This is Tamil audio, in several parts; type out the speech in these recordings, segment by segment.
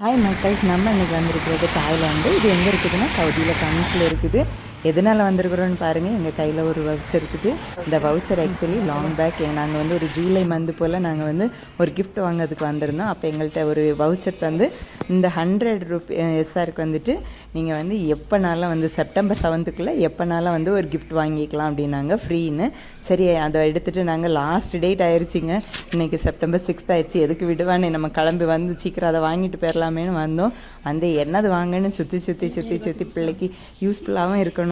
ஹாய் மக்கள்ஸ், நம்ம இன்றைக்கி வந்திருக்கிறது தாய்லாந்து. இது எங்கே இருக்குதுன்னா சவுதியில் கமிஸில் இருக்குது. எதனால் வந்திருக்கிறோன்னு பாருங்கள். எங்கள் கையில் ஒரு வவுச்சர் இருக்குது. இந்த வவுச்சர் ஆக்சுவலி லாங் பேக் நாங்கள் வந்து ஒரு ஜூலை மந்த் போல் நாங்கள் வந்து ஒரு கிஃப்ட் வாங்கிறதுக்கு வந்திருந்தோம். அப்போ எங்கள்கிட்ட ஒரு வவுச்சர் தந்து இந்த 100 ரூபி எஸ்ஆருக்கு வந்துட்டு நீங்கள் வந்து எப்போனாலும் வந்து செப்டம்பர் 7க்குள்ளே எப்போனாலும் வந்து ஒரு கிஃப்ட் வாங்கிக்கலாம் அப்படின்னாங்க, ஃப்ரீன்னு. சரி, அதை எடுத்துகிட்டு நாங்கள் லாஸ்ட் டேட் ஆயிடுச்சிங்க. இன்றைக்கி செப்டம்பர் 6 ஆயிடுச்சு. எதுக்கு விடுவான்னு நம்ம கிளம்பி வந்து சீக்கிரம் அதை வாங்கிட்டு போயிடலாமேன்னு வந்தோம். வந்து என்னது வாங்கன்னு சுற்றி பிள்ளைக்கு யூஸ்ஃபுல்லாகவும் இருக்கணும்,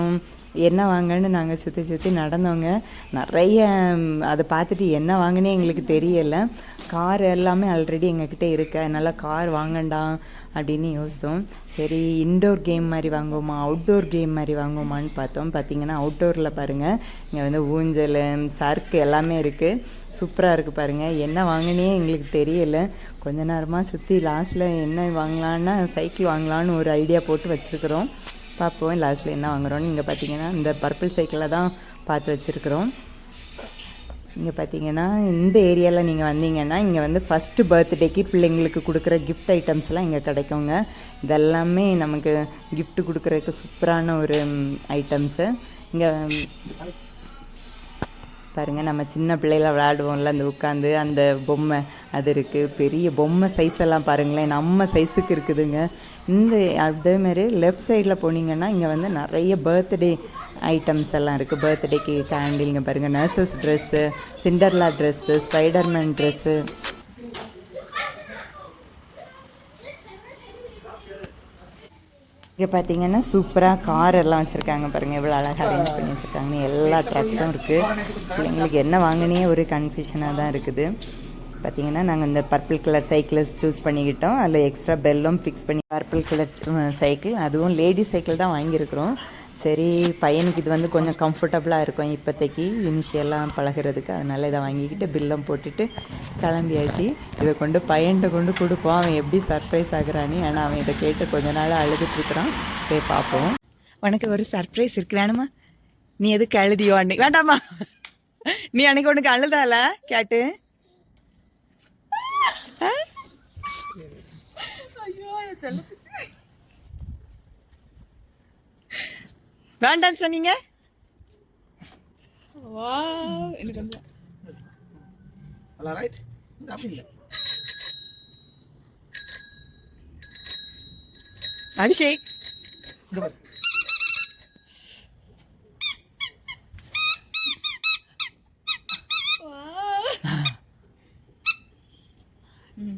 என்ன வாங்கன்னு நாங்கள் சுற்றி நடந்தோங்க. நிறைய அதை பார்த்துட்டு என்ன வாங்கினே எங்களுக்கு தெரியலை. கார் எல்லாமே ஆல்ரெடி எங்ககிட்ட இருக்கு, அதனால் கார் வாங்கண்டாம் அப்படின்னு யோசித்தோம். சரி, இன்டோர் கேம் மாதிரி வாங்குவோமா அவுட்டோர் கேம் மாதிரி வாங்குவோமான்னு பார்த்தோம். பார்த்திங்கன்னா அவுட்டோரில் பாருங்கள், இங்கே வந்து ஊஞ்சல், சர்க்கு எல்லாமே இருக்குது. சூப்பராக இருக்குது பாருங்கள். என்ன வாங்கினே எங்களுக்கு தெரியலை. கொஞ்ச நேரமாக சுற்றி லாஸ்ட்டில் என்ன வாங்கலான்னா சைக்கிள் வாங்கலான்னு ஒரு ஐடியா போட்டு வச்சுருக்குறோம். பார்ப்போம் லாஸ்ட்டில் என்ன வாங்குகிறோன்னு. இங்கே பார்த்தீங்கன்னா இந்த பர்பிள் சைக்கிளில் தான் பார்த்து வச்சுருக்குறோம். இங்கே பார்த்தீங்கன்னா இந்த ஏரியாவில் நீங்கள் வந்தீங்கன்னா இங்கே வந்து ஃபஸ்ட்டு பர்த்டேக்கு பிள்ளைங்களுக்கு கொடுக்குற கிஃப்ட் ஐட்டம்ஸ்லாம் இங்கே கிடைக்குங்க. இதெல்லாமே நமக்கு கிஃப்ட் கொடுக்குறதுக்கு சூப்பரான ஒரு ஐட்டம்ஸு. இங்கே பாருங்கள், நம்ம சின்ன பிள்ளையில விளையாடுவோம்ல அந்த உட்காந்து அந்த பொம்மை, அது இருக்குது. பெரிய பொம்மை சைஸ் எல்லாம் பாருங்களேன், நம்ம சைஸுக்கு இருக்குதுங்க. இந்த அதேமாரி லெஃப்ட் சைடில் போனீங்கன்னா இங்கே வந்து நிறைய பர்த்டே ஐட்டம்ஸ் எல்லாம் இருக்குது. பர்த்டேக்கு கேண்டில் இங்கே பாருங்கள், nurses dress, Cinderella dress, Spiderman dress. இங்கே பார்த்தீங்கன்னா சூப்பராக கார் எல்லாம் வச்சுருக்காங்க பாருங்கள், எவ்வளோ அழகாக அரேஞ்ச் பண்ணி வச்சுருக்காங்க. எல்லா ட்ரக்ஸும் இருக்குது. பிள்ளைங்களுக்கு என்ன வாங்கினே ஒரு கன்ஃபியூஷனாக தான் இருக்குது. பார்த்திங்கன்னா நாங்கள் இந்த பர்பிள் கலர் சைக்கிளை சூஸ் பண்ணிக்கிட்டோம். அதில் எக்ஸ்ட்ரா பெல்லும் ஃபிக்ஸ் பண்ணி பர்பிள் கலர் சைக்கிள், அதுவும் லேடிஸ் சைக்கிள் தான் வாங்கியிருக்கிறோம். சரி, பையனுக்கு இது வந்து கொஞ்சம் கம்ஃபர்டபுளாக இருக்கும் இப்போதைக்கு இனிஷியலாக பழகிறதுக்கு. அதனால் இதை வாங்கிக்கிட்டு பில்லம் போட்டுட்டு கிளம்பியாச்சு. இதை கொண்டு பையன்கிட்ட கொண்டு கொடுப்போம், அவன் எப்படி சர்ப்ரைஸ் ஆகுறான்னு. ஏன்னா அவன் இதை கேட்டு கொஞ்ச நாள் அழுதுட்டுருக்குறான். போய் பார்ப்போம். உனக்கு ஒரு சர்ப்ரைஸ் இருக்கு, வேணுமா? நீ எதுக்கு அழுதியோ அன்னைக்கு? வேண்டாமா, நீ அன்னைக்கு உனக்கு அழுதால கேட்டு? வேண்டான்னு சொன்னீங்க. அபிஷேக்,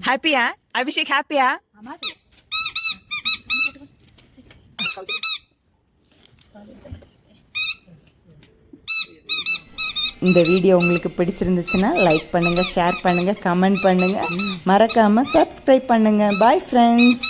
ஹாப்பியா அபிஷேக்? ஹாப்பியா? இந்த வீடியோ உங்களுக்கு பிடிச்சிருந்துச்சுன்னா லைக் பண்ணுங்கள், ஷேர் பண்ணுங்கள், கமெண்ட் பண்ணுங்கள், மறக்காமல் சப்ஸ்கிரைப் பண்ணுங்கள். Bye friends.